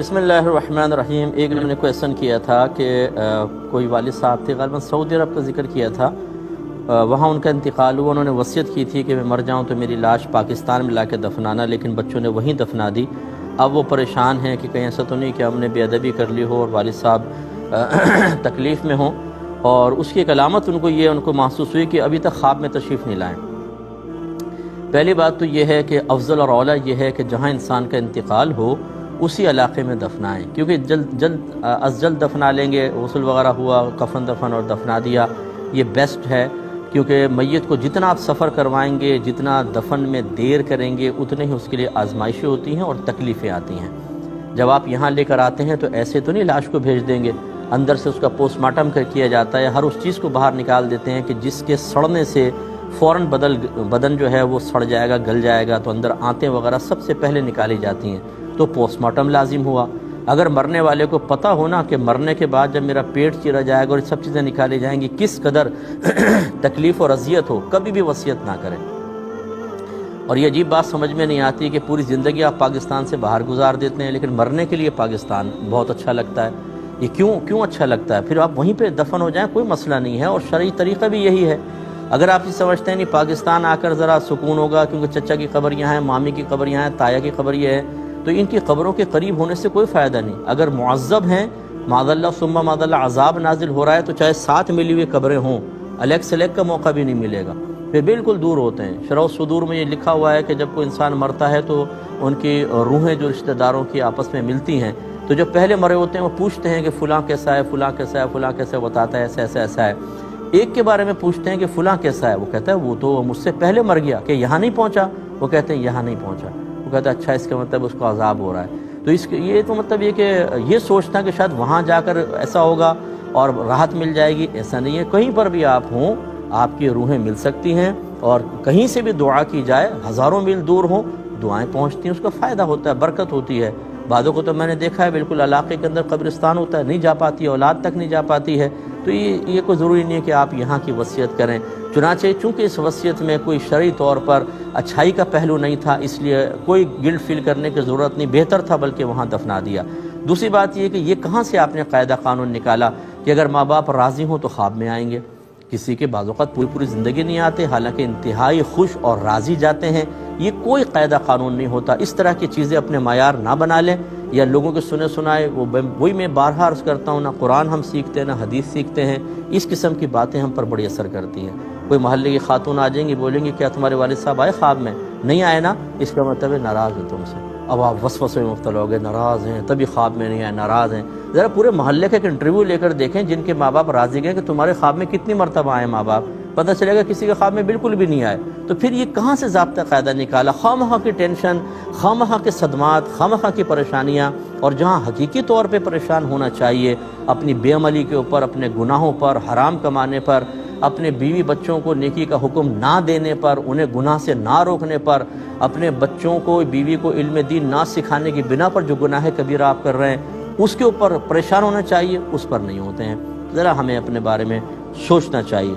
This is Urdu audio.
بسم اللہ الرحمن الرحیم۔ ایک میں نے کویسچن کیا تھا کہ کوئی والد صاحب تھے، غالباً سعودی عرب کا ذکر کیا تھا، وہاں ان کا انتقال ہوا، انہوں نے وصیت کی تھی کہ میں مر جاؤں تو میری لاش پاکستان میں لا کے دفنانا، لیکن بچوں نے وہیں دفنا دی۔ اب وہ پریشان ہیں کہ کہیں ایسا تو نہیں کہ ہم نے بے ادبی کر لی ہو اور والد صاحب تکلیف میں ہوں، اور اس کی ایک علامت ان کو محسوس ہوئی کہ ابھی تک خواب میں تشریف نہیں لائیں۔ پہلی بات تو یہ ہے کہ افضل اور اولیٰ یہ ہے کہ جہاں انسان کا انتقال ہو اسی علاقے میں دفنائیں، کیونکہ جلد دفنا لیں گے، غسل وغیرہ ہوا، کفن دفن اور دفنا دیا، یہ بیسٹ ہے، کیونکہ میت کو جتنا آپ سفر کروائیں گے، جتنا دفن میں دیر کریں گے، اتنے ہی اس کے لیے آزمائشیں ہوتی ہیں اور تکلیفیں آتی ہیں۔ جب آپ یہاں لے کر آتے ہیں تو ایسے تو نہیں لاش کو بھیج دیں گے، اندر سے اس کا پوسٹ مارٹم کیا جاتا ہے، ہر اس چیز کو باہر نکال دیتے ہیں کہ جس کے سڑنے سے فوراً بدن جو ہے وہ سڑ جائے گا، گل جائے گا، تو اندر آنتیں وغیرہ سب سے پہلے نکالی جاتی ہیں، تو پوسٹ مارٹم لازم ہوا۔ اگر مرنے والے کو پتہ ہونا کہ مرنے کے بعد جب میرا پیٹ چیرا جائے گا اور سب چیزیں نکالی جائیں گی کس قدر تکلیف اور اذیت ہو، کبھی بھی وصیت نہ کریں۔ اور یہ عجیب بات سمجھ میں نہیں آتی کہ پوری زندگی آپ پاکستان سے باہر گزار دیتے ہیں، لیکن مرنے کے لیے پاکستان بہت اچھا لگتا ہے۔ یہ کیوں اچھا لگتا ہے؟ پھر آپ وہیں پہ دفن ہو جائیں، کوئی مسئلہ نہیں ہے، اور شرعی طریقہ بھی یہی ہے۔ اگر آپ یہ سمجھتے ہیں نہیں پاکستان آ کر ذرا سکون ہوگا کیونکہ چچا کی قبر یہاں ہے، مامی کی قبر یہاں ہے، تایا کی قبر یہ ہے، تو ان کی قبروں کے قریب ہونے سے کوئی فائدہ نہیں۔ اگر معذب ہیں، معاذ اللہ ثم معاذ اللہ، عذاب نازل ہو رہا ہے، تو چاہے ساتھ ملی ہوئی قبریں ہوں، الیک سلیک کا موقع بھی نہیں ملے گا، پھر بالکل دور ہوتے ہیں۔ شرح الصدور میں یہ لکھا ہوا ہے کہ جب کوئی انسان مرتا ہے تو ان کی روحیں جو رشتہ داروں کی آپس میں ملتی ہیں، تو جو پہلے مرے ہوتے ہیں وہ پوچھتے ہیں کہ فلاں کیسا ہے، فلاں کیسا ہے، فلاں کیسا ہے، بتاتا ہے ایسا ہے۔ ایک کے بارے میں پوچھتے ہیں کہ فلاں کیسا ہے، وہ کہتا ہے وہ تو مجھ سے پہلے مر گیا، کہ یہاں نہیں پہنچا، وہ کہتے ہیں یہاں نہیں پہنچا، وہ کہتا ہے اچھا اس کا مطلب اس کو عذاب ہو رہا ہے۔ تو یہ تو مطلب یہ کہ یہ سوچنا کہ شاید وہاں جا کر ایسا ہوگا اور راحت مل جائے گی، ایسا نہیں ہے۔ کہیں پر بھی آپ ہوں آپ کی روحیں مل سکتی ہیں، اور کہیں سے بھی دعا کی جائے، ہزاروں میل دور ہوں، دعائیں پہنچتی ہیں، اس کا فائدہ ہوتا ہے، برکت ہوتی ہے۔ بعضوں کو تو میں نے دیکھا ہے بالکل علاقے کے اندر قبرستان ہوتا ہے، نہیں جا پاتی، اولاد تک نہیں جا پاتی ہے، تو یہ کوئی ضروری نہیں ہے کہ آپ یہاں کی وصیت کریں۔ چنانچہ چونکہ اس وصیت میں کوئی شرعی طور پر اچھائی کا پہلو نہیں تھا، اس لیے کوئی گلٹ فیل کرنے کی ضرورت نہیں، بہتر تھا بلکہ وہاں دفنا دیا۔ دوسری بات یہ کہ یہ کہاں سے آپ نے قاعدہ قانون نکالا کہ اگر ماں باپ راضی ہوں تو خواب میں آئیں گے؟ کسی کے بعض اوقات پوری زندگی نہیں آتے، حالانکہ انتہائی خوش اور راضی جاتے ہیں، یہ کوئی قاعدہ قانون نہیں ہوتا۔ اس طرح کی چیزیں اپنے معیار نہ بنا لیں، یا لوگوں کے سنائے وہی میں بارہا عرض کرتا ہوں، نہ قرآن ہم سیکھتے ہیں نہ حدیث سیکھتے ہیں، اس قسم کی باتیں ہم پر بڑی اثر کرتی ہیں۔ کوئی محلے کی خاتون آ جائیں گی، بولیں گی کیا تمہارے والد صاحب آئے خواب میں؟ نہیں آئے نا، اس کا مطلب ہے ناراض ہیں تم سے۔ اب آپ وسوسے میں مبتلا ہو گئے، ناراض ہیں تبھی خواب میں نہیں آئے، ناراض ہیں۔ ذرا پورے محلے کا ایک انٹرویو لے کر دیکھیں جن کے ماں باپ راضی گئے کہ تمہارے خواب میں کتنی مرتبہ آئے ماں باپ، پتہ چلے گا کسی کے خواب میں بالکل بھی نہیں آئے۔ تو پھر یہ کہاں سے ضابطہ قاعدہ نکالا؟ خواہ کی ٹینشن، خواہ کے صدمات، خواہ کی پریشانیاں، اور جہاں حقیقی طور پہ پریشان ہونا چاہیے اپنی بے عملی کے اوپر، اپنے گناہوں پر، حرام کمانے پر، اپنے بیوی بچوں کو نیکی کا حکم نہ دینے پر، انہیں گناہ سے نہ روکنے پر، اپنے بچوں کو بیوی کو علم دین نہ سکھانے کی بنا پر جو گناہ کبیرہ آپ کر رہے ہیں اس کے اوپر پریشان ہونا چاہیے، اس پر نہیں ہوتے ہیں۔ ذرا ہمیں اپنے بارے میں سوچنا چاہیے۔